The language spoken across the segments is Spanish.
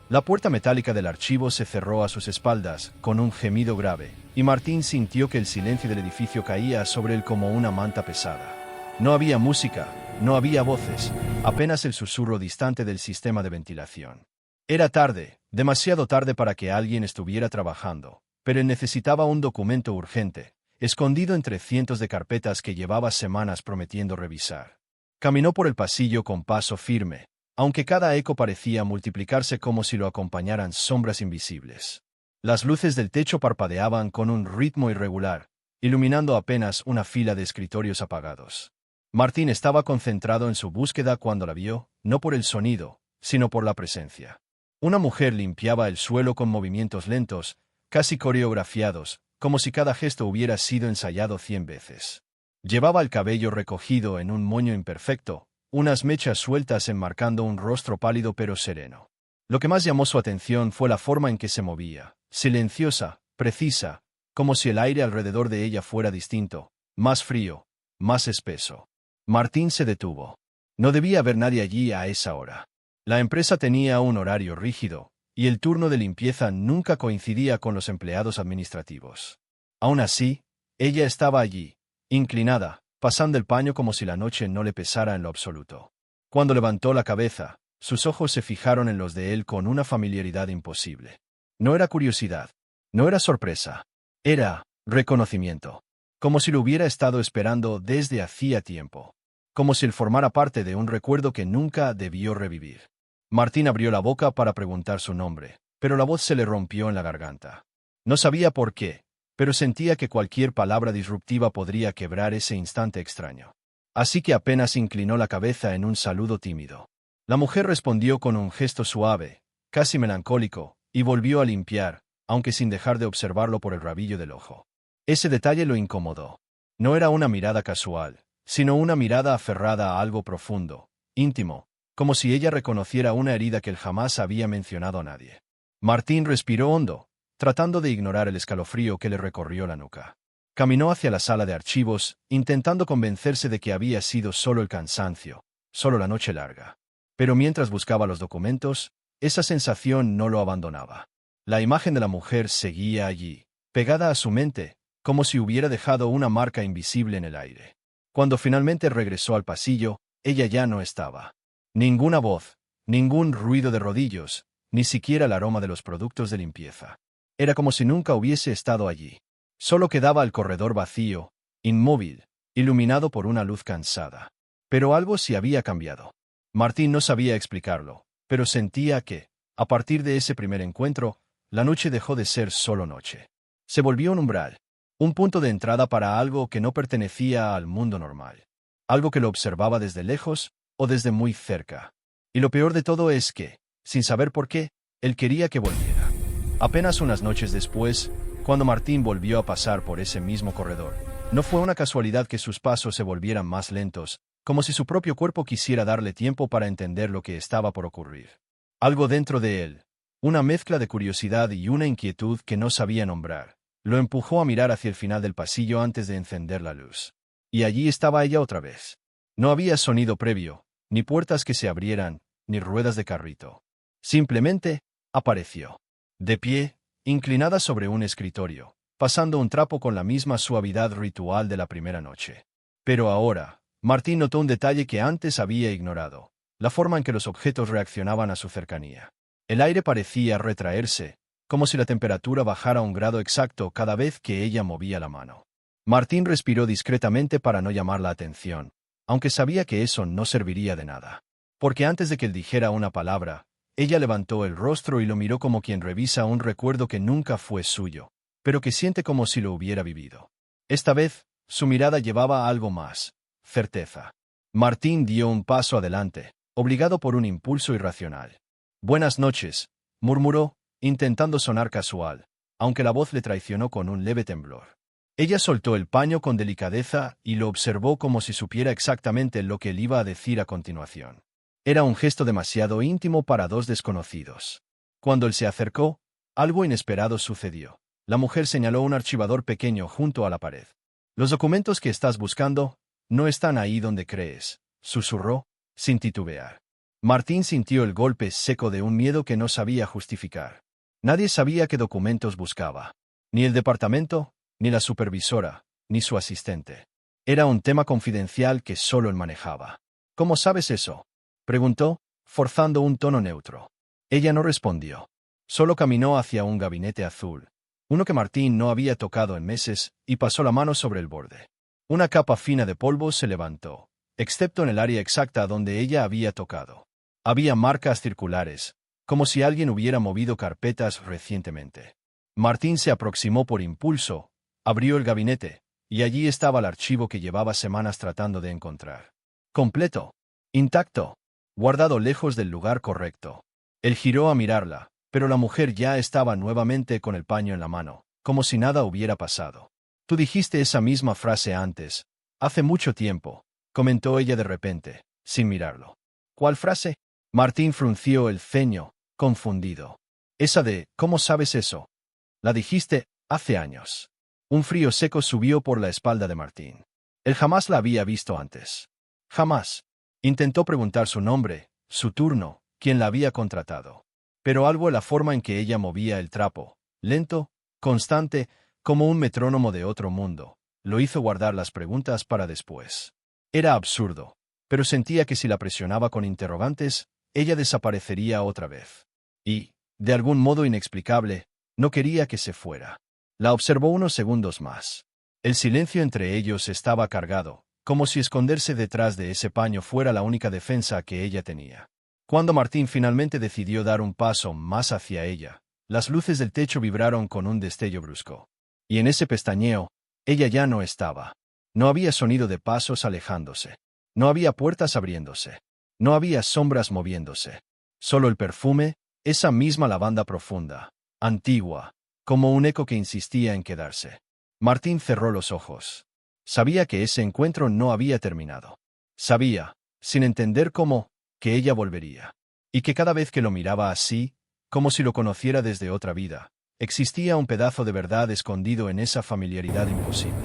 La puerta metálica del archivo se cerró a sus espaldas, con un gemido grave, y Martín sintió que el silencio del edificio caía sobre él como una manta pesada. No había música, no había voces, apenas el susurro distante del sistema de ventilación. Era tarde, demasiado tarde para que alguien estuviera trabajando, pero él necesitaba un documento urgente, escondido entre cientos de carpetas que llevaba semanas prometiendo revisar. Caminó por el pasillo con paso firme, aunque cada eco parecía multiplicarse como si lo acompañaran sombras invisibles. Las luces del techo parpadeaban con un ritmo irregular, iluminando apenas una fila de escritorios apagados. Martín estaba concentrado en su búsqueda cuando la vio, no por el sonido, sino por la presencia. Una mujer limpiaba el suelo con movimientos lentos, casi coreografiados, como si cada gesto hubiera sido ensayado 100 veces. Llevaba el cabello recogido en un moño imperfecto, unas mechas sueltas enmarcando un rostro pálido pero sereno. Lo que más llamó su atención fue la forma en que se movía, silenciosa, precisa, como si el aire alrededor de ella fuera distinto, más frío, más espeso. Martín se detuvo. No debía haber nadie allí a esa hora. La empresa tenía un horario rígido, y el turno de limpieza nunca coincidía con los empleados administrativos. Aún así, ella estaba allí, inclinada, pasando el paño como si la noche no le pesara en lo absoluto. Cuando levantó la cabeza, sus ojos se fijaron en los de él con una familiaridad imposible. No era curiosidad, no era sorpresa, era reconocimiento, como si lo hubiera estado esperando desde hacía tiempo, como si él formara parte de un recuerdo que nunca debió revivir. Martín abrió la boca para preguntar su nombre, pero la voz se le rompió en la garganta. No sabía por qué, pero sentía que cualquier palabra disruptiva podría quebrar ese instante extraño. Así que apenas inclinó la cabeza en un saludo tímido. La mujer respondió con un gesto suave, casi melancólico, y volvió a limpiar, aunque sin dejar de observarlo por el rabillo del ojo. Ese detalle lo incomodó. No era una mirada casual, sino una mirada aferrada a algo profundo, íntimo, como si ella reconociera una herida que él jamás había mencionado a nadie. Martín respiró hondo, tratando de ignorar el escalofrío que le recorrió la nuca. Caminó hacia la sala de archivos, intentando convencerse de que había sido solo el cansancio, solo la noche larga. Pero mientras buscaba los documentos, esa sensación no lo abandonaba. La imagen de la mujer seguía allí, pegada a su mente, como si hubiera dejado una marca invisible en el aire. Cuando finalmente regresó al pasillo, ella ya no estaba. Ninguna voz, ningún ruido de rodillos, ni siquiera el aroma de los productos de limpieza. Era como si nunca hubiese estado allí. Solo quedaba el corredor vacío, inmóvil, iluminado por una luz cansada. Pero algo sí había cambiado. Martín no sabía explicarlo, pero sentía que, a partir de ese primer encuentro, la noche dejó de ser solo noche. Se volvió un umbral, un punto de entrada para algo que no pertenecía al mundo normal. Algo que lo observaba desde lejos o desde muy cerca. Y lo peor de todo es que, sin saber por qué, él quería que volviera. Apenas unas noches después, cuando Martín volvió a pasar por ese mismo corredor, no fue una casualidad que sus pasos se volvieran más lentos, como si su propio cuerpo quisiera darle tiempo para entender lo que estaba por ocurrir. Algo dentro de él, una mezcla de curiosidad y una inquietud que no sabía nombrar, lo empujó a mirar hacia el final del pasillo antes de encender la luz. Y allí estaba ella otra vez. No había sonido previo, ni puertas que se abrieran, ni ruedas de carrito. Simplemente, apareció. De pie, inclinada sobre un escritorio, pasando un trapo con la misma suavidad ritual de la primera noche. Pero ahora, Martín notó un detalle que antes había ignorado, la forma en que los objetos reaccionaban a su cercanía. El aire parecía retraerse, como si la temperatura bajara un grado exacto cada vez que ella movía la mano. Martín respiró discretamente para no llamar la atención, aunque sabía que eso no serviría de nada. Porque antes de que él dijera una palabra, ella levantó el rostro y lo miró como quien revisa un recuerdo que nunca fue suyo, pero que siente como si lo hubiera vivido. Esta vez, su mirada llevaba algo más, certeza. Martín dio un paso adelante, obligado por un impulso irracional. «Buenas noches», murmuró, intentando sonar casual, aunque la voz le traicionó con un leve temblor. Ella soltó el paño con delicadeza y lo observó como si supiera exactamente lo que él iba a decir a continuación. Era un gesto demasiado íntimo para dos desconocidos. Cuando él se acercó, algo inesperado sucedió. La mujer señaló un archivador pequeño junto a la pared. «Los documentos que estás buscando no están ahí donde crees», susurró, sin titubear. Martín sintió el golpe seco de un miedo que no sabía justificar. Nadie sabía qué documentos buscaba. Ni el departamento, ni la supervisora, ni su asistente. Era un tema confidencial que solo él manejaba. ¿Cómo sabes eso?, preguntó, forzando un tono neutro. Ella no respondió. Solo caminó hacia un gabinete azul, uno que Martín no había tocado en meses, y pasó la mano sobre el borde. Una capa fina de polvo se levantó, excepto en el área exacta donde ella había tocado. Había marcas circulares, como si alguien hubiera movido carpetas recientemente. Martín se aproximó por impulso, abrió el gabinete, y allí estaba el archivo que llevaba semanas tratando de encontrar. Completo, intacto, guardado lejos del lugar correcto. Él giró a mirarla, pero la mujer ya estaba nuevamente con el paño en la mano, como si nada hubiera pasado. Tú dijiste esa misma frase antes, hace mucho tiempo, comentó ella de repente, sin mirarlo. ¿Cuál frase? Martín frunció el ceño, confundido. Esa de, ¿cómo sabes eso? La dijiste hace años. Un frío seco subió por la espalda de Martín. Él jamás la había visto antes. Jamás. Intentó preguntar su nombre, su turno, quién la había contratado. Pero algo en la forma en que ella movía el trapo, lento, constante, como un metrónomo de otro mundo, lo hizo guardar las preguntas para después. Era absurdo, pero sentía que si la presionaba con interrogantes, ella desaparecería otra vez. Y, de algún modo inexplicable, no quería que se fuera. La observó unos segundos más. El silencio entre ellos estaba cargado, como si esconderse detrás de ese paño fuera la única defensa que ella tenía. Cuando Martín finalmente decidió dar un paso más hacia ella, las luces del techo vibraron con un destello brusco. Y en ese pestañeo, ella ya no estaba. No había sonido de pasos alejándose. No había puertas abriéndose. No había sombras moviéndose. Solo el perfume, esa misma lavanda profunda, antigua, como un eco que insistía en quedarse. Martín cerró los ojos. Sabía que ese encuentro no había terminado. Sabía, sin entender cómo, que ella volvería. Y que cada vez que lo miraba así, como si lo conociera desde otra vida, existía un pedazo de verdad escondido en esa familiaridad imposible.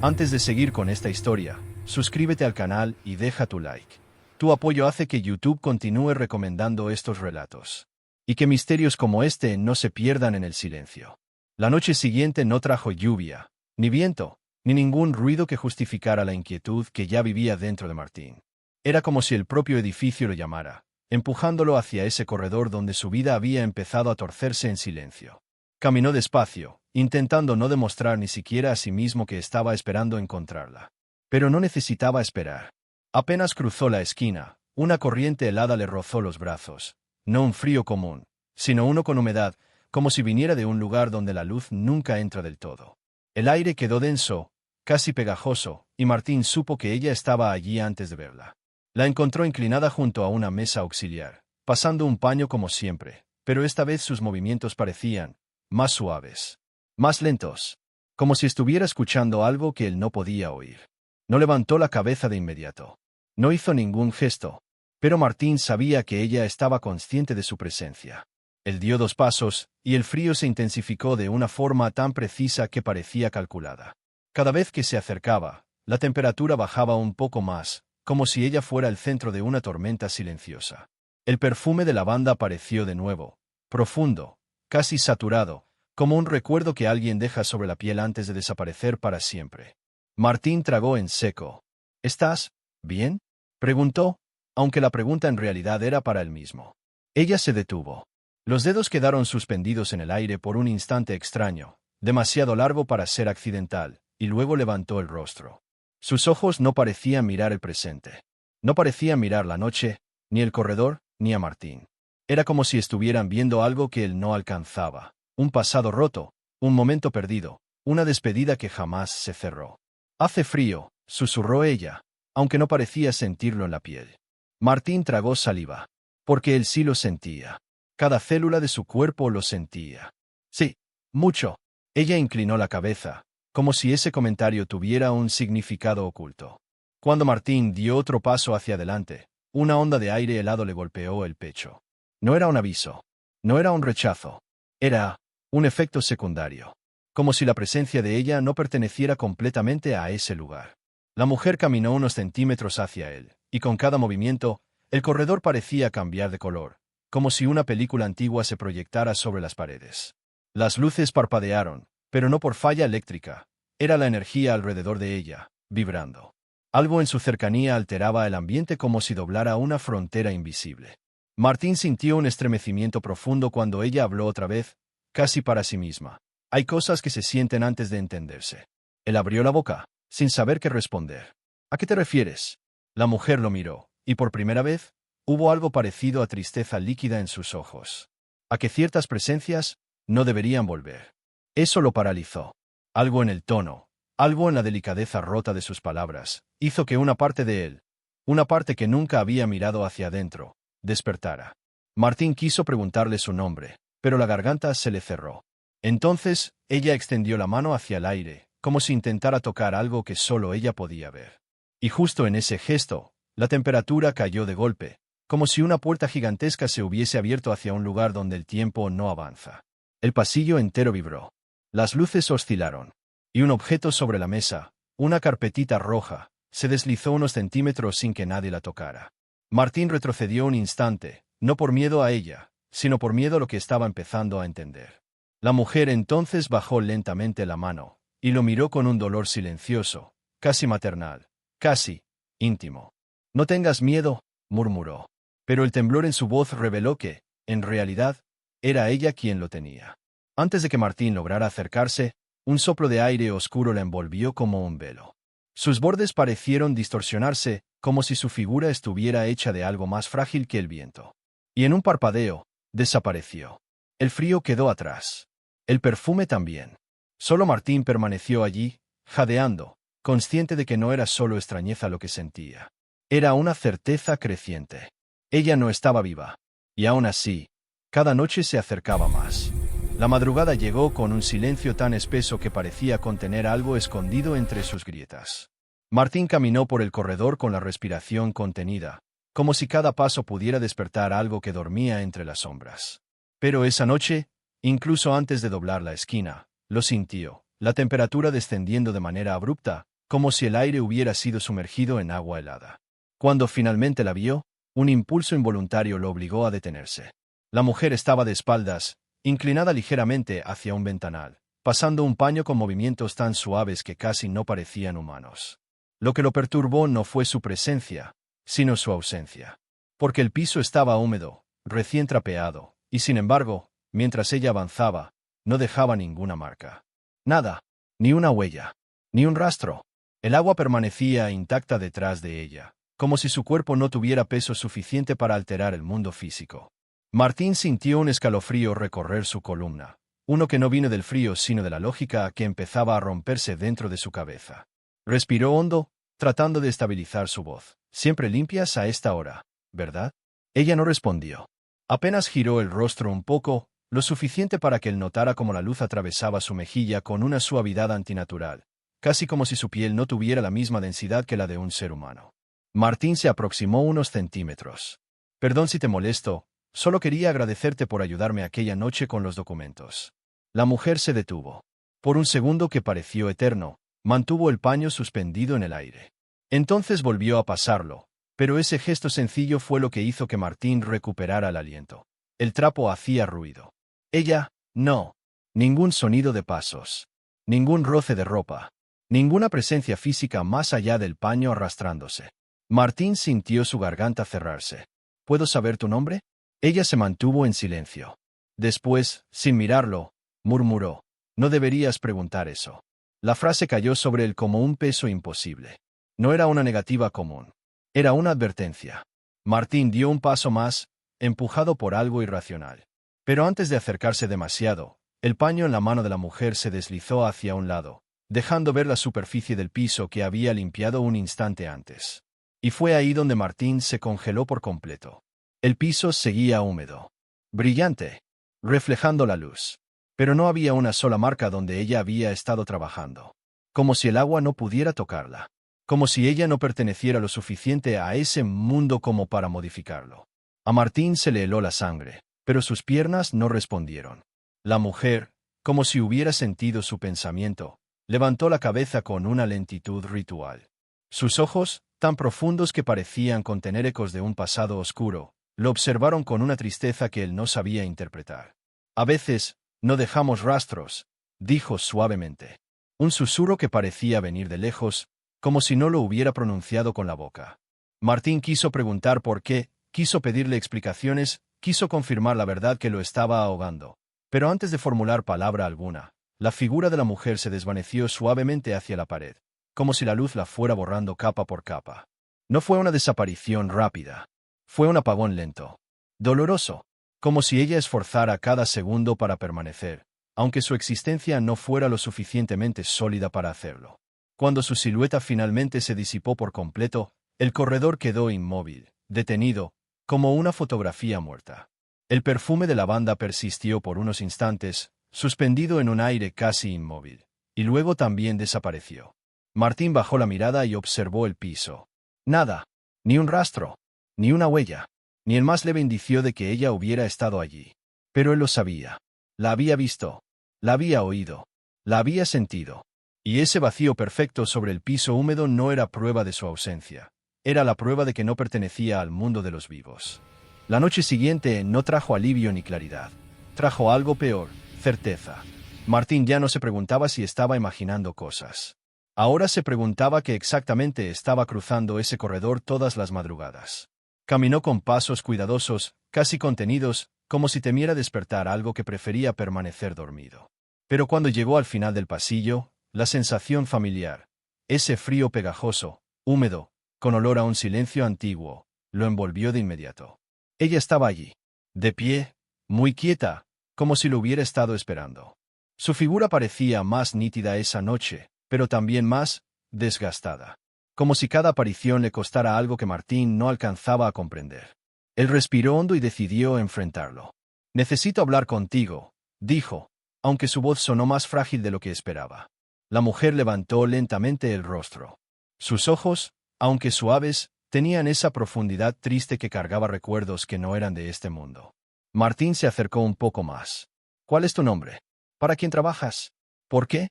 Antes de seguir con esta historia, suscríbete al canal y deja tu like. Tu apoyo hace que YouTube continúe recomendando estos relatos. Y que misterios como este no se pierdan en el silencio. La noche siguiente no trajo lluvia, ni viento, ni ningún ruido que justificara la inquietud que ya vivía dentro de Martín. Era como si el propio edificio lo llamara, empujándolo hacia ese corredor donde su vida había empezado a torcerse en silencio. Caminó despacio, intentando no demostrar ni siquiera a sí mismo que estaba esperando encontrarla. Pero no necesitaba esperar. Apenas cruzó la esquina, una corriente helada le rozó los brazos. No un frío común, sino uno con humedad, como si viniera de un lugar donde la luz nunca entra del todo. El aire quedó denso, casi pegajoso, y Martín supo que ella estaba allí antes de verla. La encontró inclinada junto a una mesa auxiliar, pasando un paño como siempre, pero esta vez sus movimientos parecían más suaves, más lentos, como si estuviera escuchando algo que él no podía oír. No levantó la cabeza de inmediato. No hizo ningún gesto, pero Martín sabía que ella estaba consciente de su presencia. Él dio 2 pasos, y el frío se intensificó de una forma tan precisa que parecía calculada. Cada vez que se acercaba, la temperatura bajaba un poco más, como si ella fuera el centro de una tormenta silenciosa. El perfume de lavanda apareció de nuevo, profundo, casi saturado, como un recuerdo que alguien deja sobre la piel antes de desaparecer para siempre. Martín tragó en seco. ¿Estás bien?, preguntó, aunque la pregunta en realidad era para él mismo. Ella se detuvo. Los dedos quedaron suspendidos en el aire por un instante extraño, demasiado largo para ser accidental, y luego levantó el rostro. Sus ojos no parecían mirar el presente. No parecían mirar la noche, ni el corredor, ni a Martín. Era como si estuvieran viendo algo que él no alcanzaba. Un pasado roto, un momento perdido, una despedida que jamás se cerró. «Hace frío», susurró ella, aunque no parecía sentirlo en la piel. Martín tragó saliva. Porque él sí lo sentía. Cada célula de su cuerpo lo sentía. Sí, mucho. Ella inclinó la cabeza, como si ese comentario tuviera un significado oculto. Cuando Martín dio otro paso hacia adelante, una onda de aire helado le golpeó el pecho. No era un aviso. No era un rechazo. Era un efecto secundario. Como si la presencia de ella no perteneciera completamente a ese lugar. La mujer caminó unos centímetros hacia él, y con cada movimiento, El corredor parecía cambiar de color, como si una película antigua se proyectara sobre las paredes. Las luces parpadearon, pero no por falla eléctrica. Era la energía alrededor de ella, vibrando. Algo en su cercanía alteraba el ambiente como si doblara una frontera invisible. Martín sintió un estremecimiento profundo cuando ella habló otra vez, casi para sí misma. Hay cosas que se sienten antes de entenderse. Él abrió la boca, sin saber qué responder. ¿A qué te refieres? La mujer lo miró, y por primera vez, hubo algo parecido a tristeza líquida en sus ojos. A que ciertas presencias no deberían volver. Eso lo paralizó. Algo en el tono, algo en la delicadeza rota de sus palabras, hizo que una parte de él, una parte que nunca había mirado hacia adentro, despertara. Martín quiso preguntarle su nombre, pero la garganta se le cerró. Entonces, ella extendió la mano hacia el aire, como si intentara tocar algo que solo ella podía ver. Y justo en ese gesto, la temperatura cayó de golpe, como si una puerta gigantesca se hubiese abierto hacia un lugar donde el tiempo no avanza. El pasillo entero vibró. Las luces oscilaron. Y un objeto sobre la mesa, una carpetita roja, se deslizó unos centímetros sin que nadie la tocara. Martín retrocedió un instante, no por miedo a ella, sino por miedo a lo que estaba empezando a entender. La mujer entonces bajó lentamente la mano, y lo miró con un dolor silencioso, casi maternal, casi íntimo. «No tengas miedo», murmuró. Pero el temblor en su voz reveló que, en realidad, era ella quien lo tenía. Antes de que Martín lograra acercarse, un soplo de aire oscuro la envolvió como un velo. Sus bordes parecieron distorsionarse, como si su figura estuviera hecha de algo más frágil que el viento. Y en un parpadeo, desapareció. El frío quedó atrás. El perfume también. Solo Martín permaneció allí, jadeando, consciente de que no era solo extrañeza lo que sentía. Era una certeza creciente. Ella no estaba viva. Y aún así, cada noche se acercaba más. La madrugada llegó con un silencio tan espeso que parecía contener algo escondido entre sus grietas. Martín caminó por el corredor con la respiración contenida, como si cada paso pudiera despertar algo que dormía entre las sombras. Pero esa noche, incluso antes de doblar la esquina, lo sintió, la temperatura descendiendo de manera abrupta, como si el aire hubiera sido sumergido en agua helada. Cuando finalmente la vio, un impulso involuntario lo obligó a detenerse. La mujer estaba de espaldas, inclinada ligeramente hacia un ventanal, pasando un paño con movimientos tan suaves que casi no parecían humanos. Lo que lo perturbó no fue su presencia, sino su ausencia. Porque el piso estaba húmedo, recién trapeado, y sin embargo, mientras ella avanzaba, no dejaba ninguna marca. Nada, ni una huella, ni un rastro. El agua permanecía intacta detrás de ella, como si su cuerpo no tuviera peso suficiente para alterar el mundo físico. Martín sintió un escalofrío recorrer su columna, uno que no vino del frío sino de la lógica que empezaba a romperse dentro de su cabeza. Respiró hondo, tratando de estabilizar su voz. «Siempre limpias a esta hora, ¿verdad?» Ella no respondió. Apenas giró el rostro un poco, lo suficiente para que él notara cómo la luz atravesaba su mejilla con una suavidad antinatural, casi como si su piel no tuviera la misma densidad que la de un ser humano. Martín se aproximó unos centímetros. «Perdón si te molesto, solo quería agradecerte por ayudarme aquella noche con los documentos». La mujer se detuvo. Por un segundo que pareció eterno, mantuvo el paño suspendido en el aire. Entonces volvió a pasarlo, pero ese gesto sencillo fue lo que hizo que Martín recuperara el aliento. El trapo hacía ruido. Ella, no. Ningún sonido de pasos. Ningún roce de ropa. Ninguna presencia física más allá del paño arrastrándose. Martín sintió su garganta cerrarse. ¿Puedo saber tu nombre? Ella se mantuvo en silencio. Después, sin mirarlo, murmuró. No deberías preguntar eso. La frase cayó sobre él como un peso imposible. No era una negativa común. Era una advertencia. Martín dio un paso más, empujado por algo irracional. Pero antes de acercarse demasiado, el paño en la mano de la mujer se deslizó hacia un lado, dejando ver la superficie del piso que había limpiado un instante antes. Y fue ahí donde Martín se congeló por completo. El piso seguía húmedo, brillante, reflejando la luz. Pero no había una sola marca donde ella había estado trabajando. Como si el agua no pudiera tocarla. Como si ella no perteneciera lo suficiente a ese mundo como para modificarlo. A Martín se le heló la sangre, pero sus piernas no respondieron. La mujer, como si hubiera sentido su pensamiento, levantó la cabeza con una lentitud ritual. Sus ojos, tan profundos que parecían contener ecos de un pasado oscuro, lo observaron con una tristeza que él no sabía interpretar. A veces, no dejamos rastros, dijo suavemente. Un susurro que parecía venir de lejos, como si no lo hubiera pronunciado con la boca. Martín quiso preguntar por qué, quiso pedirle explicaciones, quiso confirmar la verdad que lo estaba ahogando. Pero antes de formular palabra alguna, la figura de la mujer se desvaneció suavemente hacia la pared, como si la luz la fuera borrando capa por capa. No fue una desaparición rápida. Fue un apagón lento. Doloroso, como si ella esforzara cada segundo para permanecer, aunque su existencia no fuera lo suficientemente sólida para hacerlo. Cuando su silueta finalmente se disipó por completo, el corredor quedó inmóvil, detenido, como una fotografía muerta. El perfume de lavanda persistió por unos instantes, suspendido en un aire casi inmóvil, y luego también desapareció. Martín bajó la mirada y observó el piso. Nada, ni un rastro, ni una huella, ni el más leve indicio de que ella hubiera estado allí. Pero él lo sabía. La había visto, la había oído, la había sentido. Y ese vacío perfecto sobre el piso húmedo no era prueba de su ausencia. Era la prueba de que no pertenecía al mundo de los vivos. La noche siguiente no trajo alivio ni claridad. Trajo algo peor, certeza. Martín ya no se preguntaba si estaba imaginando cosas. Ahora se preguntaba qué exactamente estaba cruzando ese corredor todas las madrugadas. Caminó con pasos cuidadosos, casi contenidos, como si temiera despertar algo que prefería permanecer dormido. Pero cuando llegó al final del pasillo, la sensación familiar, ese frío pegajoso, húmedo, con olor a un silencio antiguo, lo envolvió de inmediato. Ella estaba allí, de pie, muy quieta, como si lo hubiera estado esperando. Su figura parecía más nítida esa noche, pero también más desgastada. Como si cada aparición le costara algo que Martín no alcanzaba a comprender. Él respiró hondo y decidió enfrentarlo. «Necesito hablar contigo», dijo, aunque su voz sonó más frágil de lo que esperaba. La mujer levantó lentamente el rostro. Sus ojos, aunque suaves, tenían esa profundidad triste que cargaba recuerdos que no eran de este mundo. Martín se acercó un poco más. «¿Cuál es tu nombre? ¿Para quién trabajas? ¿Por qué?»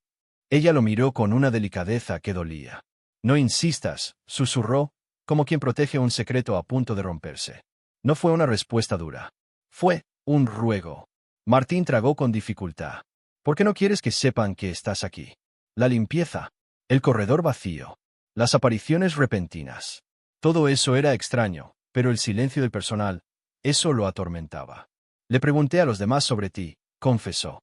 Ella lo miró con una delicadeza que dolía. «No insistas», susurró, como quien protege un secreto a punto de romperse. No fue una respuesta dura. Fue un ruego. Martín tragó con dificultad. «¿Por qué no quieres que sepan que estás aquí?» La limpieza, el corredor vacío, las apariciones repentinas. Todo eso era extraño, pero el silencio del personal, eso lo atormentaba. «Le pregunté a los demás sobre ti», confesó.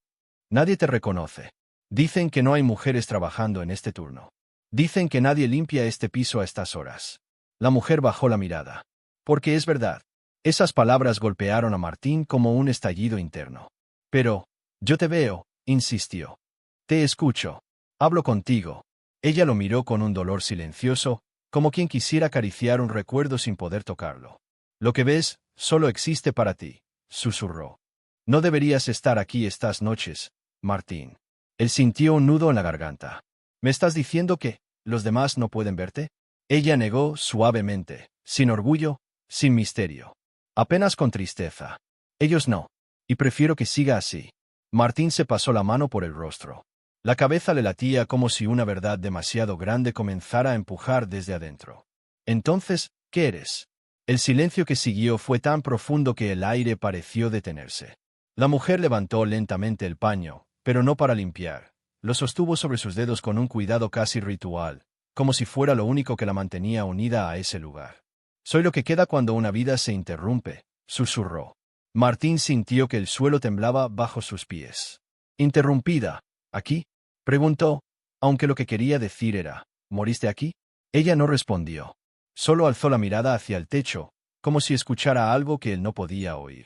«Nadie te reconoce. Dicen que no hay mujeres trabajando en este turno. Dicen que nadie limpia este piso a estas horas». La mujer bajó la mirada. «Porque es verdad». Esas palabras golpearon a Martín como un estallido interno. «Pero, yo te veo», insistió. «Te escucho. Hablo contigo». Ella lo miró con un dolor silencioso, como quien quisiera acariciar un recuerdo sin poder tocarlo. «Lo que ves, solo existe para ti», susurró. «No deberías estar aquí estas noches, Martín». Él sintió un nudo en la garganta. «¿Me estás diciendo que los demás no pueden verte?» Ella negó suavemente, sin orgullo, sin misterio. Apenas con tristeza. «Ellos no. Y prefiero que siga así». Martín se pasó la mano por el rostro. La cabeza le latía como si una verdad demasiado grande comenzara a empujar desde adentro. «Entonces, ¿qué eres?» El silencio que siguió fue tan profundo que el aire pareció detenerse. La mujer levantó lentamente el paño, pero no para limpiar. Lo sostuvo sobre sus dedos con un cuidado casi ritual, como si fuera lo único que la mantenía unida a ese lugar. «Soy lo que queda cuando una vida se interrumpe», susurró. Martín sintió que el suelo temblaba bajo sus pies. «¿Interrumpida? ¿Aquí?», preguntó, aunque lo que quería decir era, «¿moriste aquí?». Ella no respondió. Solo alzó la mirada hacia el techo, como si escuchara algo que él no podía oír.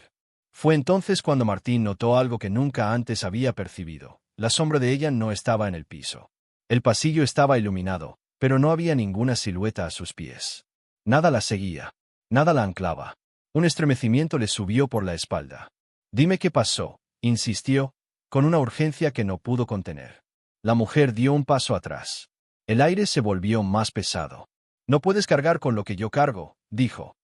Fue entonces cuando Martín notó algo que nunca antes había percibido. La sombra de ella no estaba en el piso. El pasillo estaba iluminado, pero no había ninguna silueta a sus pies. Nada la seguía. Nada la anclaba. Un estremecimiento le subió por la espalda. «Dime qué pasó», insistió, con una urgencia que no pudo contener. La mujer dio un paso atrás. El aire se volvió más pesado. «No puedes cargar con lo que yo cargo», dijo.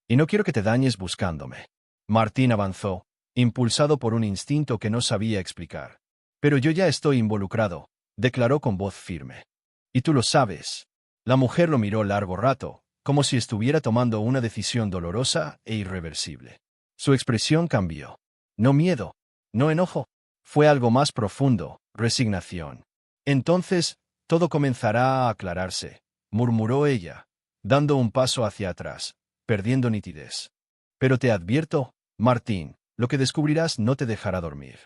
«Y no quiero que te dañes buscándome». Martín avanzó, impulsado por un instinto que no sabía explicar. «Pero yo ya estoy involucrado», declaró con voz firme. «Y tú lo sabes». La mujer lo miró largo rato, como si estuviera tomando una decisión dolorosa e irreversible. Su expresión cambió. No miedo, no enojo. Fue algo más profundo, resignación. Entonces, todo comenzará a aclararse, murmuró ella, dando un paso hacia atrás, perdiendo nitidez. Pero te advierto, Martín, lo que descubrirás no te dejará dormir.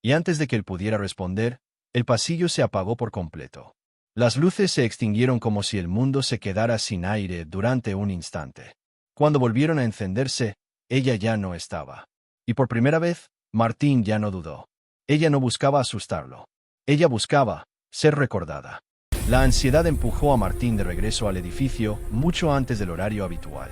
Y antes de que él pudiera responder, el pasillo se apagó por completo. Las luces se extinguieron como si el mundo se quedara sin aire durante un instante. Cuando volvieron a encenderse, ella ya no estaba. Y por primera vez, Martín ya no dudó. Ella no buscaba asustarlo. Ella buscaba ser recordada. La ansiedad empujó a Martín de regreso al edificio mucho antes del horario habitual.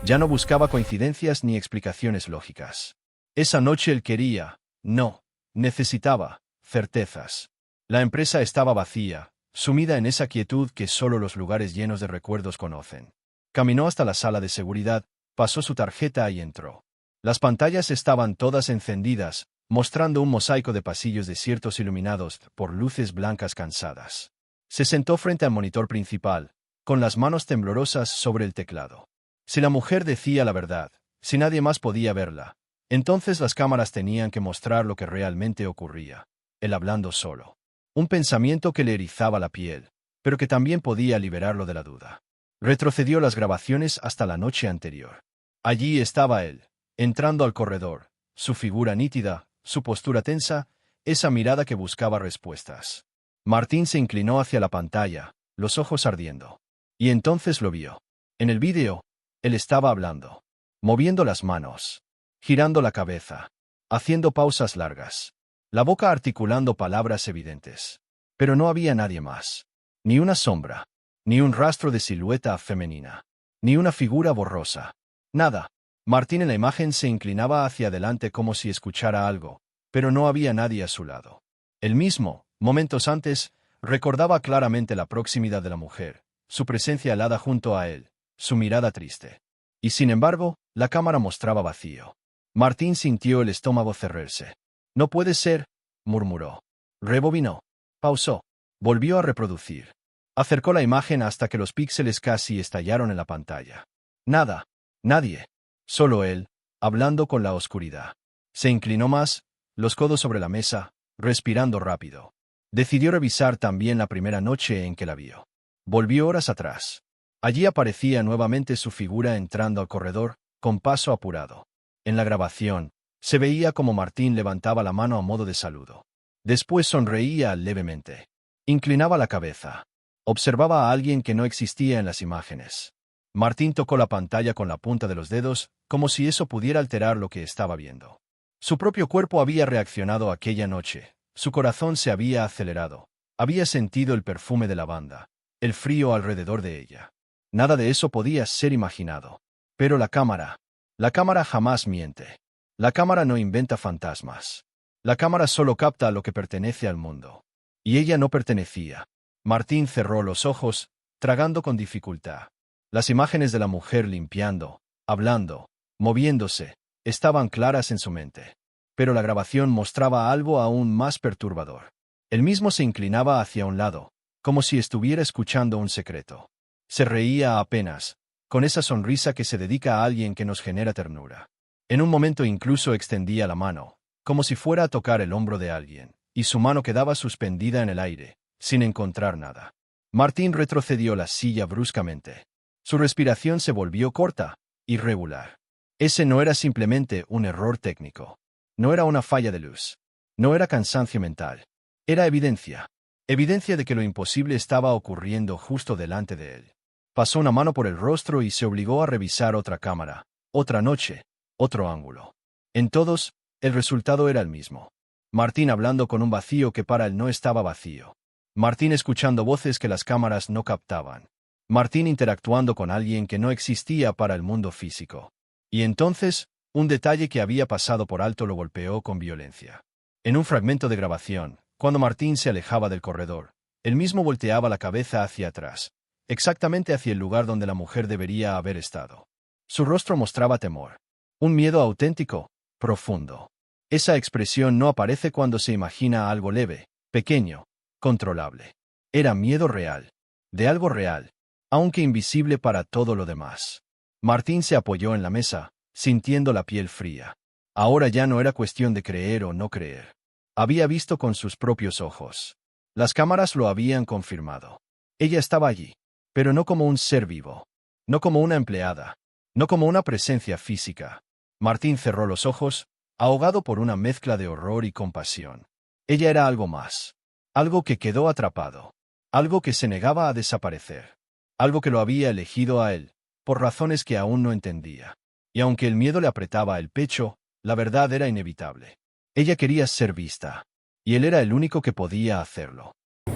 Ya no buscaba coincidencias ni explicaciones lógicas. Esa noche él quería, no, necesitaba, certezas. La empresa estaba vacía, sumida en esa quietud que solo los lugares llenos de recuerdos conocen. Caminó hasta la sala de seguridad, pasó su tarjeta y entró. Las pantallas estaban todas encendidas, mostrando un mosaico de pasillos desiertos iluminados por luces blancas cansadas. Se sentó frente al monitor principal, con las manos temblorosas sobre el teclado. Si la mujer decía la verdad, si nadie más podía verla, entonces las cámaras tenían que mostrar lo que realmente ocurría, él hablando solo. Un pensamiento que le erizaba la piel, pero que también podía liberarlo de la duda. Retrocedió las grabaciones hasta la noche anterior. Allí estaba él, entrando al corredor, su figura nítida, su postura tensa, esa mirada que buscaba respuestas. Martín se inclinó hacia la pantalla, los ojos ardiendo. Y entonces lo vio. En el vídeo, él estaba hablando, moviendo las manos, girando la cabeza, haciendo pausas largas, la boca articulando palabras evidentes. Pero no había nadie más. Ni una sombra, ni un rastro de silueta femenina, ni una figura borrosa. Nada. Martín en la imagen se inclinaba hacia adelante como si escuchara algo, pero no había nadie a su lado. Él mismo, momentos antes, recordaba claramente la proximidad de la mujer, su presencia helada junto a él, su mirada triste. Y sin embargo, la cámara mostraba vacío. Martín sintió el estómago cerrarse. No puede ser, murmuró. Rebobinó. Pausó. Volvió a reproducir. Acercó la imagen hasta que los píxeles casi estallaron en la pantalla. Nada. Nadie. Solo él, hablando con la oscuridad. Se inclinó más, los codos sobre la mesa, respirando rápido. Decidió revisar también la primera noche en que la vio. Volvió horas atrás. Allí aparecía nuevamente su figura entrando al corredor, con paso apurado. En la grabación, se veía como Martín levantaba la mano a modo de saludo. Después sonreía levemente. Inclinaba la cabeza. Observaba a alguien que no existía en las imágenes. Martín tocó la pantalla con la punta de los dedos, como si eso pudiera alterar lo que estaba viendo. Su propio cuerpo había reaccionado aquella noche, su corazón se había acelerado, había sentido el perfume de lavanda, el frío alrededor de ella. Nada de eso podía ser imaginado. Pero la cámara jamás miente. La cámara no inventa fantasmas. La cámara solo capta lo que pertenece al mundo. Y ella no pertenecía. Martín cerró los ojos, tragando con dificultad. Las imágenes de la mujer limpiando, hablando, moviéndose, estaban claras en su mente. Pero la grabación mostraba algo aún más perturbador. Él mismo se inclinaba hacia un lado, como si estuviera escuchando un secreto. Se reía apenas, con esa sonrisa que se dedica a alguien que nos genera ternura. En un momento incluso extendía la mano, como si fuera a tocar el hombro de alguien, y su mano quedaba suspendida en el aire, sin encontrar nada. Martín retrocedió la silla bruscamente. Su respiración se volvió corta, irregular. Ese no era simplemente un error técnico. No era una falla de luz. No era cansancio mental. Era evidencia. Evidencia de que lo imposible estaba ocurriendo justo delante de él. Pasó una mano por el rostro y se obligó a revisar otra cámara, otra noche, otro ángulo. En todos, el resultado era el mismo. Martín hablando con un vacío que para él no estaba vacío. Martín escuchando voces que las cámaras no captaban. Martín interactuando con alguien que no existía para el mundo físico. Y entonces, un detalle que había pasado por alto lo golpeó con violencia. En un fragmento de grabación, cuando Martín se alejaba del corredor, él mismo volteaba la cabeza hacia atrás, exactamente hacia el lugar donde la mujer debería haber estado. Su rostro mostraba temor. Un miedo auténtico, profundo. Esa expresión no aparece cuando se imagina algo leve, pequeño, controlable. Era miedo real. De algo real. aunque invisible para todo lo demás. Martín se apoyó en la mesa, sintiendo la piel fría. Ahora ya no era cuestión de creer o no creer. Había visto con sus propios ojos. Las cámaras lo habían confirmado. Ella estaba allí, pero no como un ser vivo, no como una empleada, no como una presencia física. Martín cerró los ojos, ahogado por una mezcla de horror y compasión. Ella era algo más, algo que quedó atrapado, algo que se negaba a desaparecer, algo que lo había elegido a él, por razones que aún no entendía. Y aunque el miedo le apretaba el pecho, la verdad era inevitable. Ella quería ser vista, y él era el único que podía hacerlo.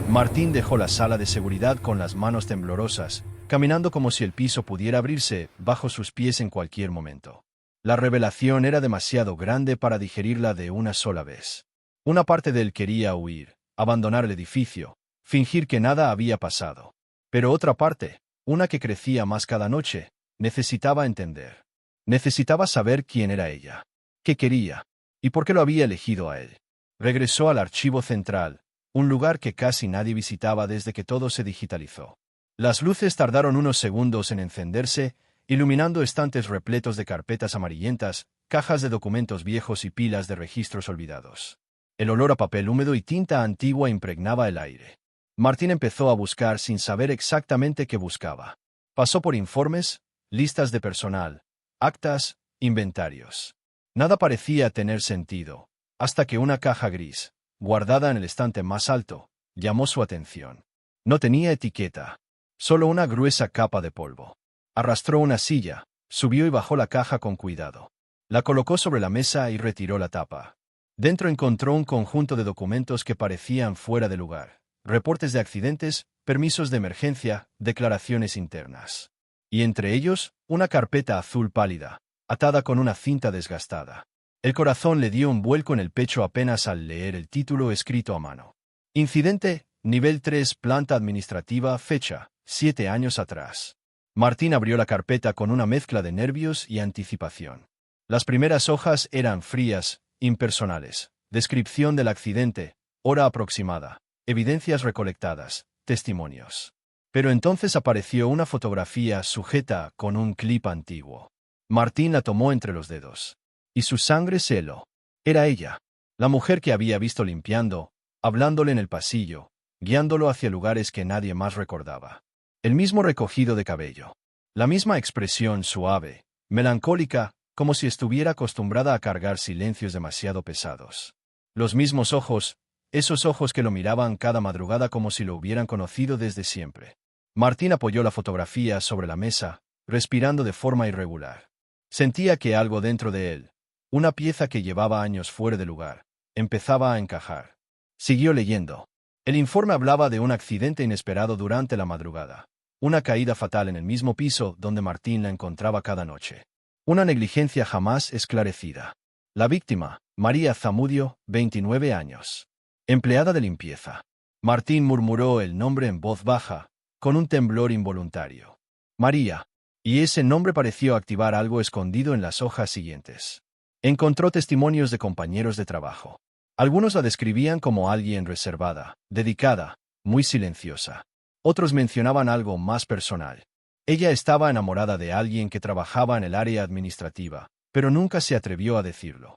Martín dejó la sala de seguridad con las manos temblorosas, caminando como si el piso pudiera abrirse bajo sus pies en cualquier momento. La revelación era demasiado grande para digerirla de una sola vez. Una parte de él quería huir, abandonar el edificio, fingir que nada había pasado. Pero otra parte, una que crecía más cada noche, necesitaba entender. Necesitaba saber quién era ella, qué quería, y por qué lo había elegido a él. Regresó al archivo central, un lugar que casi nadie visitaba desde que todo se digitalizó. Las luces tardaron unos segundos en encenderse, iluminando estantes repletos de carpetas amarillentas, cajas de documentos viejos y pilas de registros olvidados. El olor a papel húmedo y tinta antigua impregnaba el aire. Martín empezó a buscar sin saber exactamente qué buscaba. Pasó por informes, listas de personal, actas, inventarios. Nada parecía tener sentido, hasta que una caja gris, guardada en el estante más alto, llamó su atención. No tenía etiqueta, solo una gruesa capa de polvo. Arrastró una silla, subió y bajó la caja con cuidado. La colocó sobre la mesa y retiró la tapa. Dentro encontró un conjunto de documentos que parecían fuera de lugar. Reportes de accidentes, permisos de emergencia, declaraciones internas. Y entre ellos, una carpeta azul pálida, atada con una cinta desgastada. El corazón le dio un vuelco en el pecho apenas al leer el título escrito a mano. Incidente, nivel 3, planta administrativa, fecha, 7 años atrás. Martín abrió la carpeta con una mezcla de nervios y anticipación. Las primeras hojas eran frías, impersonales. Descripción del accidente, hora aproximada, evidencias recolectadas, testimonios. Pero entonces apareció una fotografía sujeta con un clip antiguo. Martín la tomó entre los dedos. Y su sangre se heló. Era ella, la mujer que había visto limpiando, hablándole en el pasillo, guiándolo hacia lugares que nadie más recordaba. El mismo recogido de cabello. La misma expresión suave, melancólica, como si estuviera acostumbrada a cargar silencios demasiado pesados. Los mismos ojos, esos ojos que lo miraban cada madrugada como si lo hubieran conocido desde siempre. Martín apoyó la fotografía sobre la mesa, respirando de forma irregular. Sentía que algo dentro de él, una pieza que llevaba años fuera de lugar, empezaba a encajar. Siguió leyendo. El informe hablaba de un accidente inesperado durante la madrugada. Una caída fatal en el mismo piso donde Martín la encontraba cada noche. Una negligencia jamás esclarecida. La víctima, María Zamudio, 29 años. Empleada de limpieza. Martín murmuró el nombre en voz baja, con un temblor involuntario. María. Y ese nombre pareció activar algo escondido en las hojas siguientes. Encontró testimonios de compañeros de trabajo. Algunos la describían como alguien reservada, dedicada, muy silenciosa. Otros mencionaban algo más personal. Ella estaba enamorada de alguien que trabajaba en el área administrativa, pero nunca se atrevió a decirlo.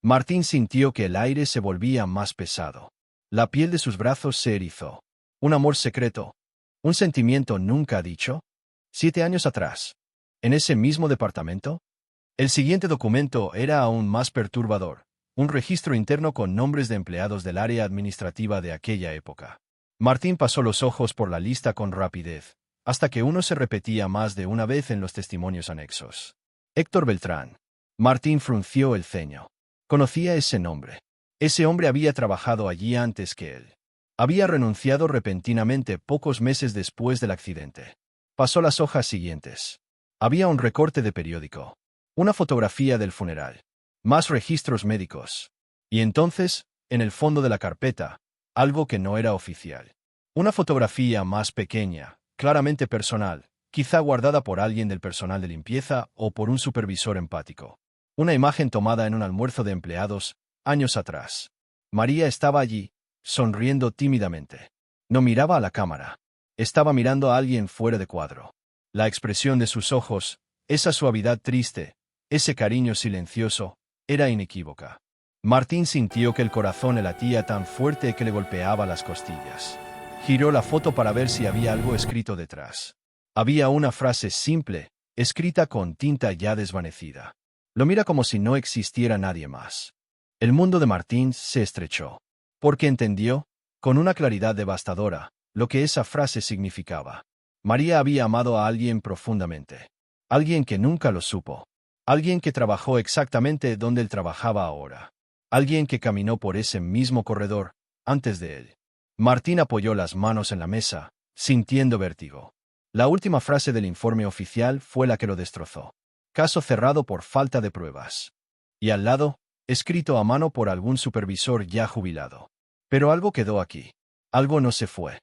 Martín sintió que el aire se volvía más pesado. La piel de sus brazos se erizó. Un amor secreto. Un sentimiento nunca dicho. 7 años atrás. ¿En ese mismo departamento? El siguiente documento era aún más perturbador. Un registro interno con nombres de empleados del área administrativa de aquella época. Martín pasó los ojos por la lista con rapidez, hasta que uno se repetía más de una vez en los testimonios anexos. Héctor Beltrán. Martín frunció el ceño. Conocía ese nombre. Ese hombre había trabajado allí antes que él. Había renunciado repentinamente pocos meses después del accidente. Pasó las hojas siguientes. Había un recorte de periódico. Una fotografía del funeral. Más registros médicos. Y entonces, en el fondo de la carpeta, algo que no era oficial. Una fotografía más pequeña, claramente personal, quizá guardada por alguien del personal de limpieza o por un supervisor empático. Una imagen tomada en un almuerzo de empleados, años atrás. María estaba allí, sonriendo tímidamente. No miraba a la cámara. Estaba mirando a alguien fuera de cuadro. La expresión de sus ojos, esa suavidad triste, ese cariño silencioso, era inequívoca. Martín sintió que el corazón le latía tan fuerte que le golpeaba las costillas. Giró la foto para ver si había algo escrito detrás. Había una frase simple, escrita con tinta ya desvanecida. Lo mira como si no existiera nadie más. El mundo de Martín se estrechó. Porque entendió, con una claridad devastadora, lo que esa frase significaba. María había amado a alguien profundamente. Alguien que nunca lo supo. Alguien que trabajó exactamente donde él trabajaba ahora. Alguien que caminó por ese mismo corredor, antes de él. Martín apoyó las manos en la mesa, sintiendo vértigo. La última frase del informe oficial fue la que lo destrozó. Caso cerrado por falta de pruebas. Y al lado, escrito a mano por algún supervisor ya jubilado. Pero algo quedó aquí. Algo no se fue.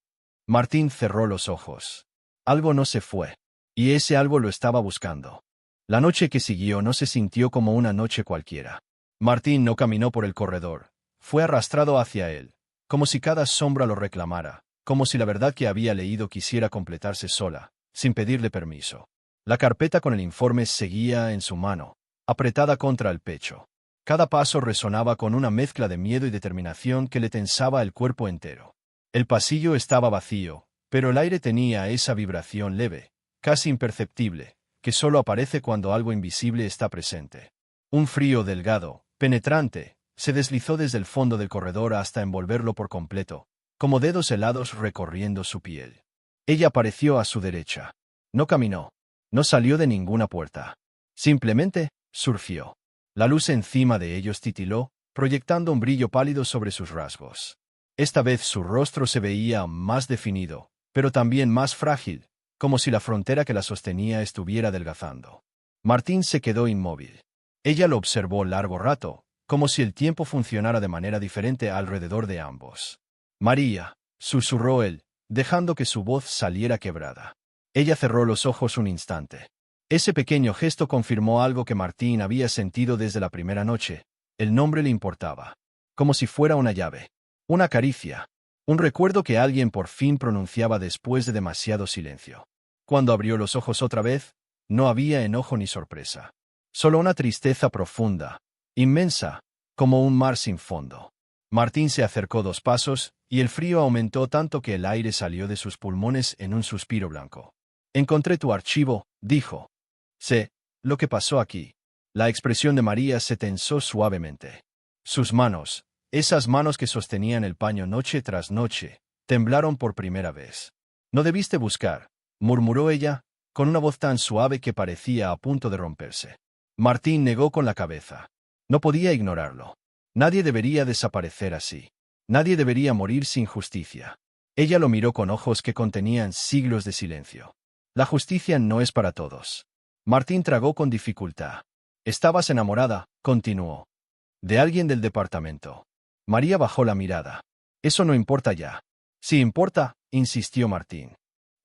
Martín cerró los ojos. Algo no se fue. Y ese algo lo estaba buscando. La noche que siguió no se sintió como una noche cualquiera. Martín no caminó por el corredor. Fue arrastrado hacia él, como si cada sombra lo reclamara, como si la verdad que había leído quisiera completarse sola, sin pedirle permiso. La carpeta con el informe seguía en su mano, apretada contra el pecho. Cada paso resonaba con una mezcla de miedo y determinación que le tensaba el cuerpo entero. El pasillo estaba vacío, pero el aire tenía esa vibración leve, casi imperceptible, que solo aparece cuando algo invisible está presente. Un frío delgado, penetrante, se deslizó desde el fondo del corredor hasta envolverlo por completo, como dedos helados recorriendo su piel. Ella apareció a su derecha. No caminó. No salió de ninguna puerta. Simplemente, surfió. La luz encima de ellos titiló, proyectando un brillo pálido sobre sus rasgos. Esta vez su rostro se veía más definido, pero también más frágil, como si la frontera que la sostenía estuviera adelgazando. Martín se quedó inmóvil. Ella lo observó largo rato, como si el tiempo funcionara de manera diferente alrededor de ambos. María, susurró él, dejando que su voz saliera quebrada. Ella cerró los ojos un instante. Ese pequeño gesto confirmó algo que Martín había sentido desde la primera noche. El nombre le importaba. Como si fuera una llave. Una caricia. Un recuerdo que alguien por fin pronunciaba después de demasiado silencio. Cuando abrió los ojos otra vez, no había enojo ni sorpresa. Solo una tristeza profunda, inmensa, como un mar sin fondo. Martín se acercó 2 pasos, y el frío aumentó tanto que el aire salió de sus pulmones en un suspiro blanco. Encontré tu archivo, dijo. Sé lo que pasó aquí. La expresión de María se tensó suavemente. Sus manos, esas manos que sostenían el paño noche tras noche, temblaron por primera vez. No debiste buscar, murmuró ella, con una voz tan suave que parecía a punto de romperse. Martín negó con la cabeza. No podía ignorarlo. Nadie debería desaparecer así. Nadie debería morir sin justicia. Ella lo miró con ojos que contenían siglos de silencio. La justicia no es para todos. Martín tragó con dificultad. Estabas enamorada, continuó. De alguien del departamento. María bajó la mirada. Eso no importa ya. Sí importa, insistió Martín.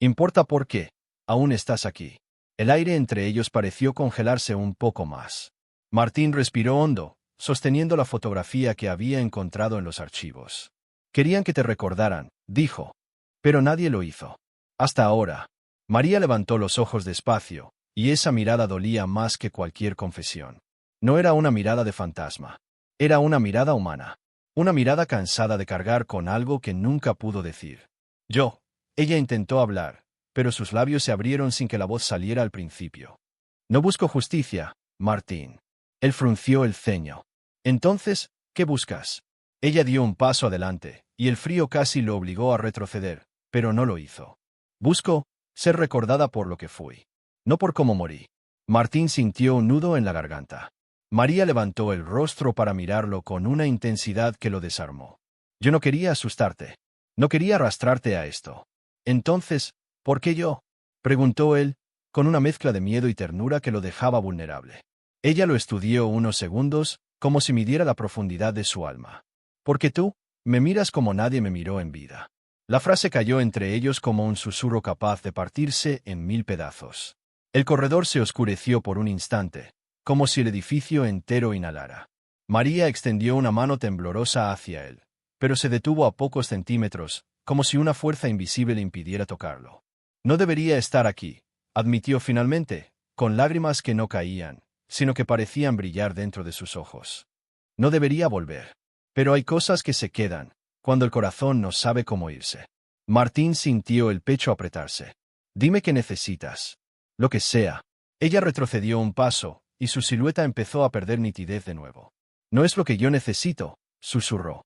Importa porque aún estás aquí. El aire entre ellos pareció congelarse un poco más. Martín respiró hondo, sosteniendo la fotografía que había encontrado en los archivos. Querían que te recordaran, dijo. Pero nadie lo hizo. Hasta ahora. María levantó los ojos despacio, y esa mirada dolía más que cualquier confesión. No era una mirada de fantasma. Era una mirada humana. Una mirada cansada de cargar con algo que nunca pudo decir. Ella intentó hablar, pero sus labios se abrieron sin que la voz saliera al principio. No busco justicia, Martín. Él frunció el ceño. Entonces, ¿qué buscas? Ella dio un paso adelante, y el frío casi lo obligó a retroceder, pero no lo hizo. Busco ser recordada por lo que fui. No por cómo morí. Martín sintió un nudo en la garganta. María levantó el rostro para mirarlo con una intensidad que lo desarmó. Yo no quería asustarte. No quería arrastrarte a esto. Entonces, ¿por qué yo? Preguntó él, con una mezcla de miedo y ternura que lo dejaba vulnerable. Ella lo estudió unos segundos, como si midiera la profundidad de su alma. Porque tú, me miras como nadie me miró en vida. La frase cayó entre ellos como un susurro capaz de partirse en 1000 pedazos. El corredor se oscureció por un instante, como si el edificio entero inhalara. María extendió una mano temblorosa hacia él, pero se detuvo a pocos centímetros, como si una fuerza invisible le impidiera tocarlo. No debería estar aquí, admitió finalmente, con lágrimas que no caían, sino que parecían brillar dentro de sus ojos. No debería volver. Pero hay cosas que se quedan, cuando el corazón no sabe cómo irse. Martín sintió el pecho apretarse. Dime qué necesitas. Lo que sea. Ella retrocedió un paso, y su silueta empezó a perder nitidez de nuevo. No es lo que yo necesito, susurró.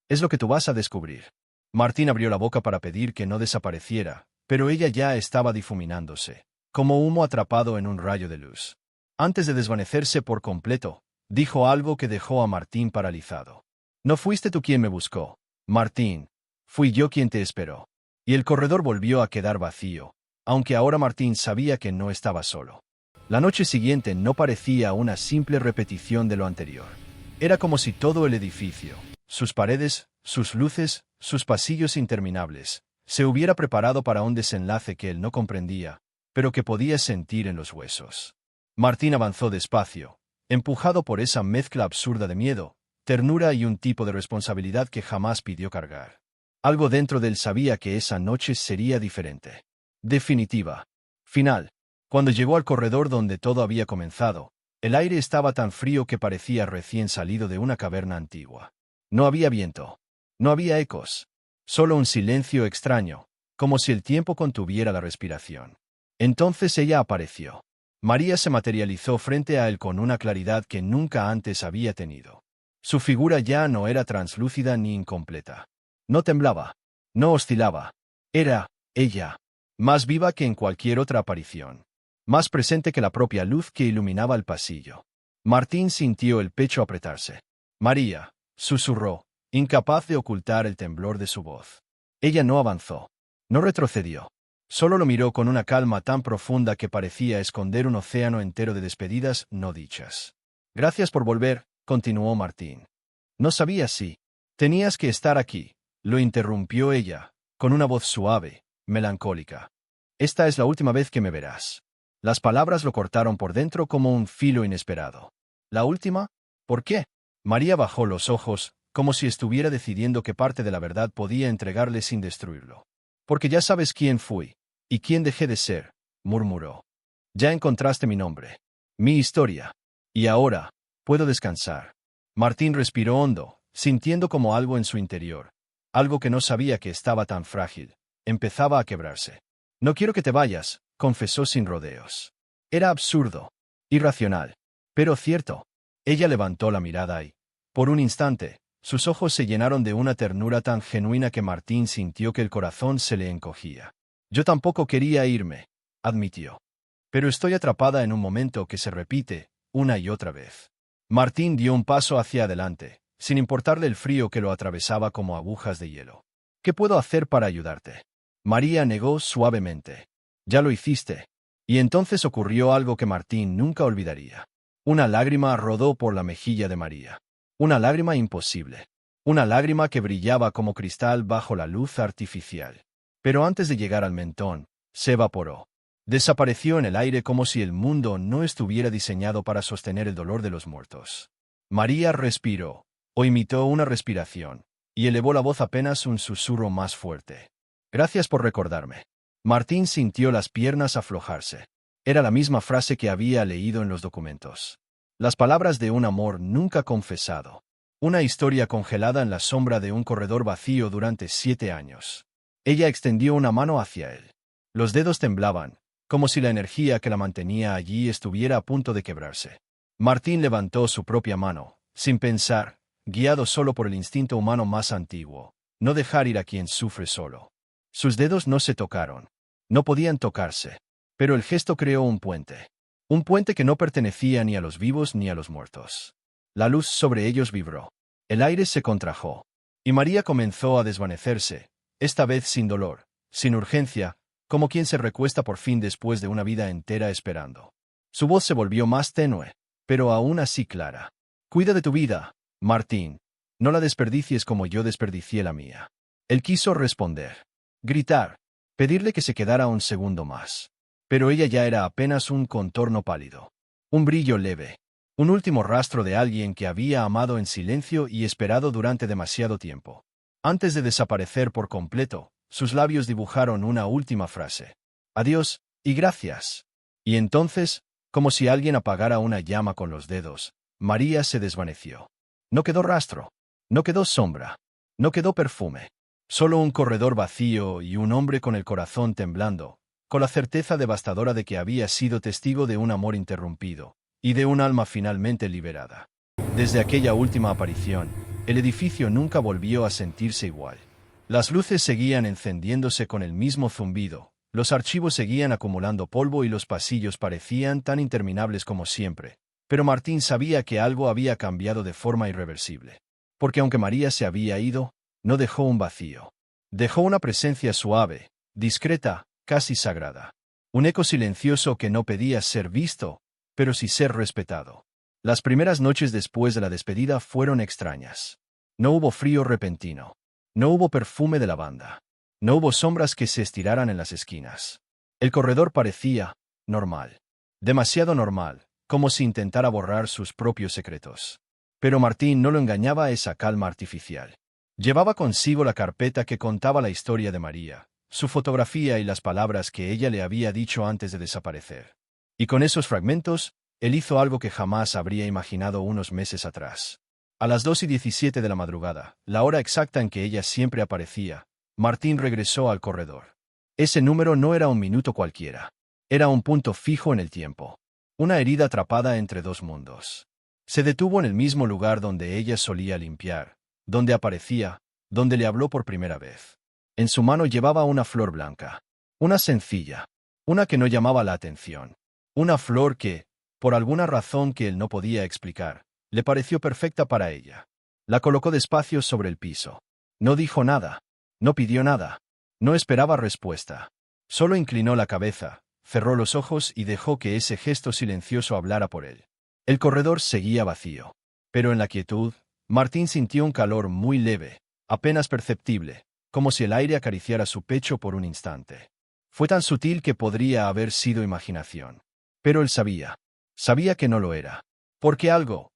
Es lo que tú vas a descubrir. Martín abrió la boca para pedir que no desapareciera, pero ella ya estaba difuminándose, como humo atrapado en un rayo de luz. Antes de desvanecerse por completo, dijo algo que dejó a Martín paralizado. No fuiste tú quien me buscó, Martín. Fui yo quien te esperó. Y el corredor volvió a quedar vacío, aunque ahora Martín sabía que no estaba solo. La noche siguiente no parecía una simple repetición de lo anterior. Era como si todo el edificio, sus paredes, sus luces, sus pasillos interminables, se hubiera preparado para un desenlace que él no comprendía, pero que podía sentir en los huesos. Martín avanzó despacio, empujado por esa mezcla absurda de miedo, ternura y un tipo de responsabilidad que jamás pidió cargar. Algo dentro de él sabía que esa noche sería diferente. Definitiva. Final. Cuando llegó al corredor donde todo había comenzado, el aire estaba tan frío que parecía recién salido de una caverna antigua. No había viento. No había ecos. Solo un silencio extraño, como si el tiempo contuviera la respiración. Entonces ella apareció. María se materializó frente a él con una claridad que nunca antes había tenido. Su figura ya no era translúcida ni incompleta. No temblaba. No oscilaba. Era, ella, más viva que en cualquier otra aparición. Más presente que la propia luz que iluminaba el pasillo. Martín sintió el pecho apretarse. María, susurró, incapaz de ocultar el temblor de su voz. Ella no avanzó. No retrocedió. Solo lo miró con una calma tan profunda que parecía esconder un océano entero de despedidas no dichas. Gracias por volver, continuó Martín. No sabía si tenías que estar aquí, lo interrumpió ella, con una voz suave, melancólica. Esta es la última vez que me verás. Las palabras lo cortaron por dentro como un filo inesperado. ¿La última? ¿Por qué? María bajó los ojos, como si estuviera decidiendo qué parte de la verdad podía entregarle sin destruirlo. Porque ya sabes quién fui, y quién dejé de ser, murmuró. Ya encontraste mi nombre, mi historia. Y ahora, puedo descansar. Martín respiró hondo, sintiendo como algo en su interior, algo que no sabía que estaba tan frágil, empezaba a quebrarse. No quiero que te vayas, confesó sin rodeos. Era absurdo, irracional, pero cierto. Ella levantó la mirada y, por un instante, sus ojos se llenaron de una ternura tan genuina que Martín sintió que el corazón se le encogía. Yo tampoco quería irme, admitió. Pero estoy atrapada en un momento que se repite, una y otra vez. Martín dio un paso hacia adelante, sin importarle el frío que lo atravesaba como agujas de hielo. ¿Qué puedo hacer para ayudarte? María negó suavemente. Ya lo hiciste. Y entonces ocurrió algo que Martín nunca olvidaría. Una lágrima rodó por la mejilla de María. Una lágrima imposible. Una lágrima que brillaba como cristal bajo la luz artificial. Pero antes de llegar al mentón, se evaporó. Desapareció en el aire como si el mundo no estuviera diseñado para sostener el dolor de los muertos. María respiró, o imitó una respiración, y elevó la voz apenas un susurro más fuerte. Gracias por recordarme. Martín sintió las piernas aflojarse. Era la misma frase que había leído en los documentos. Las palabras de un amor nunca confesado. Una historia congelada en la sombra de un corredor vacío durante 7 años. Ella extendió una mano hacia él. Los dedos temblaban, como si la energía que la mantenía allí estuviera a punto de quebrarse. Martín levantó su propia mano, sin pensar, guiado solo por el instinto humano más antiguo, no dejar ir a quien sufre solo. Sus dedos no se tocaron. No podían tocarse. Pero el gesto creó un puente. Un puente que no pertenecía ni a los vivos ni a los muertos. La luz sobre ellos vibró. El aire se contrajo. Y María comenzó a desvanecerse, esta vez sin dolor, sin urgencia, como quien se recuesta por fin después de una vida entera esperando. Su voz se volvió más tenue, pero aún así clara. Cuida de tu vida, Martín. No la desperdicies como yo desperdicié la mía. Él quiso responder. Gritar. Pedirle que se quedara un segundo más. Pero ella ya era apenas un contorno pálido. Un brillo leve. Un último rastro de alguien que había amado en silencio y esperado durante demasiado tiempo. Antes de desaparecer por completo, sus labios dibujaron una última frase. Adiós, y gracias. Y entonces, como si alguien apagara una llama con los dedos, María se desvaneció. No quedó rastro. No quedó sombra. No quedó perfume. Solo un corredor vacío y un hombre con el corazón temblando, con la certeza devastadora de que había sido testigo de un amor interrumpido, y de un alma finalmente liberada. Desde aquella última aparición, el edificio nunca volvió a sentirse igual. Las luces seguían encendiéndose con el mismo zumbido, los archivos seguían acumulando polvo y los pasillos parecían tan interminables como siempre. Pero Martín sabía que algo había cambiado de forma irreversible. Porque aunque María se había ido, no dejó un vacío. Dejó una presencia suave, discreta, casi sagrada. Un eco silencioso que no pedía ser visto, pero sí ser respetado. Las primeras noches después de la despedida fueron extrañas. No hubo frío repentino. No hubo perfume de lavanda. No hubo sombras que se estiraran en las esquinas. El corredor parecía normal. Demasiado normal, como si intentara borrar sus propios secretos. Pero Martín no lo engañaba esa calma artificial. Llevaba consigo la carpeta que contaba la historia de María, su fotografía y las palabras que ella le había dicho antes de desaparecer. Y con esos fragmentos, él hizo algo que jamás habría imaginado unos meses atrás. A las 2:17 de la madrugada, la hora exacta en que ella siempre aparecía, Martín regresó al corredor. Ese número no era un minuto cualquiera. Era un punto fijo en el tiempo. Una herida atrapada entre dos mundos. Se detuvo en el mismo lugar donde ella solía limpiar, donde aparecía, donde le habló por primera vez. En su mano llevaba una flor blanca. Una sencilla. Una que no llamaba la atención. Una flor que, por alguna razón que él no podía explicar, le pareció perfecta para ella. La colocó despacio sobre el piso. No dijo nada. No pidió nada. No esperaba respuesta. Solo inclinó la cabeza, cerró los ojos y dejó que ese gesto silencioso hablara por él. El corredor seguía vacío. Pero en la quietud, Martín sintió un calor muy leve, apenas perceptible, como si el aire acariciara su pecho por un instante. Fue tan sutil que podría haber sido imaginación. Pero él sabía. Sabía que no lo era. Porque algo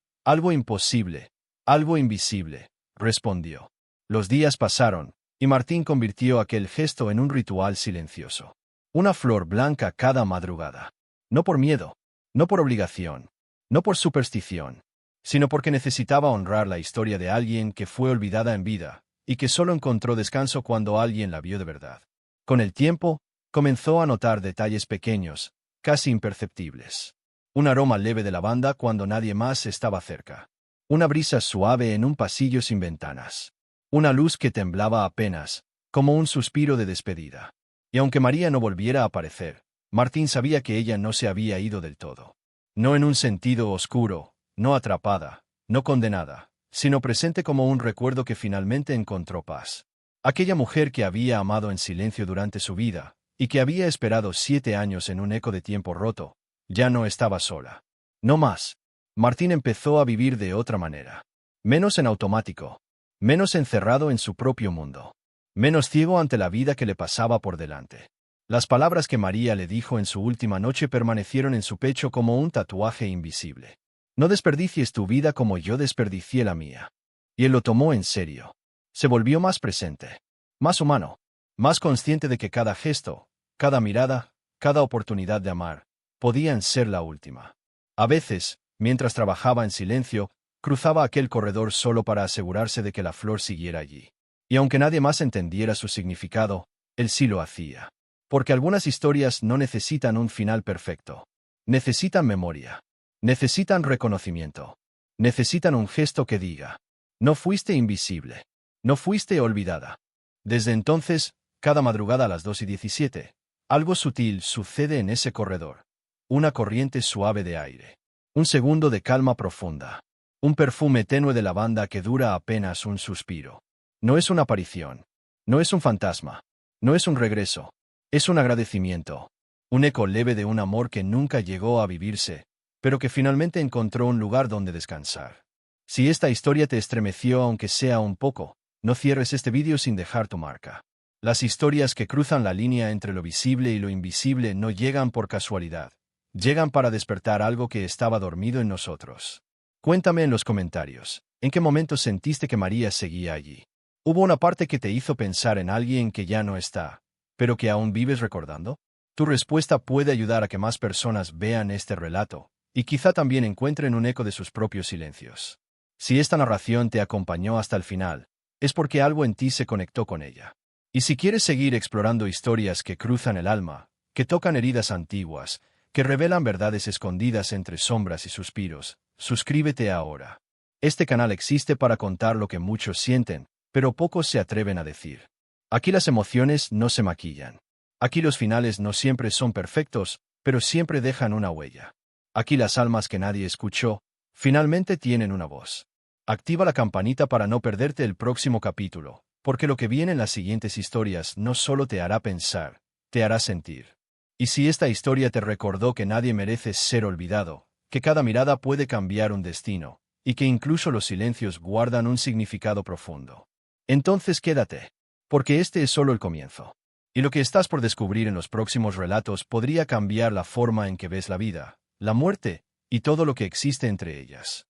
imposible, algo invisible, respondió. Los días pasaron, y Martín convirtió aquel gesto en un ritual silencioso. Una flor blanca cada madrugada. No por miedo, no por obligación, no por superstición, sino porque necesitaba honrar la historia de alguien que fue olvidada en vida, y que solo encontró descanso cuando alguien la vio de verdad. Con el tiempo, comenzó a notar detalles pequeños, casi imperceptibles. Un aroma leve de lavanda cuando nadie más estaba cerca. Una brisa suave en un pasillo sin ventanas. Una luz que temblaba apenas, como un suspiro de despedida. Y aunque María no volviera a aparecer, Martín sabía que ella no se había ido del todo. No en un sentido oscuro, no atrapada, no condenada, sino presente como un recuerdo que finalmente encontró paz. Aquella mujer que había amado en silencio durante su vida, y que había esperado 7 años en un eco de tiempo roto, ya no estaba sola. No más. Martín empezó a vivir de otra manera. Menos en automático. Menos encerrado en su propio mundo. Menos ciego ante la vida que le pasaba por delante. Las palabras que María le dijo en su última noche permanecieron en su pecho como un tatuaje invisible. No desperdicies tu vida como yo desperdicié la mía. Y él lo tomó en serio. Se volvió más presente. Más humano. Más consciente de que cada gesto, cada mirada, cada oportunidad de amar, podían ser la última. A veces, mientras trabajaba en silencio, cruzaba aquel corredor solo para asegurarse de que la flor siguiera allí. Y aunque nadie más entendiera su significado, él sí lo hacía. Porque algunas historias no necesitan un final perfecto. Necesitan memoria. Necesitan reconocimiento. Necesitan un gesto que diga: no fuiste invisible. No fuiste olvidada. Desde entonces, cada madrugada a las 2:17, algo sutil sucede en ese corredor. Una corriente suave de aire. Un segundo de calma profunda. Un perfume tenue de lavanda que dura apenas un suspiro. No es una aparición. No es un fantasma. No es un regreso. Es un agradecimiento. Un eco leve de un amor que nunca llegó a vivirse, pero que finalmente encontró un lugar donde descansar. Si esta historia te estremeció aunque sea un poco, no cierres este vídeo sin dejar tu marca. Las historias que cruzan la línea entre lo visible y lo invisible no llegan por casualidad. Llegan para despertar algo que estaba dormido en nosotros. Cuéntame en los comentarios, ¿en qué momento sentiste que María seguía allí? ¿Hubo una parte que te hizo pensar en alguien que ya no está, pero que aún vives recordando? Tu respuesta puede ayudar a que más personas vean este relato, y quizá también encuentren un eco de sus propios silencios. Si esta narración te acompañó hasta el final, es porque algo en ti se conectó con ella. Y si quieres seguir explorando historias que cruzan el alma, que tocan heridas antiguas, que revelan verdades escondidas entre sombras y suspiros, suscríbete ahora. Este canal existe para contar lo que muchos sienten, pero pocos se atreven a decir. Aquí las emociones no se maquillan. Aquí los finales no siempre son perfectos, pero siempre dejan una huella. Aquí las almas que nadie escuchó, finalmente tienen una voz. Activa la campanita para no perderte el próximo capítulo, porque lo que viene en las siguientes historias no solo te hará pensar, te hará sentir. Y si esta historia te recordó que nadie merece ser olvidado, que cada mirada puede cambiar un destino, y que incluso los silencios guardan un significado profundo, entonces quédate, porque este es solo el comienzo. Y lo que estás por descubrir en los próximos relatos podría cambiar la forma en que ves la vida, la muerte, y todo lo que existe entre ellas.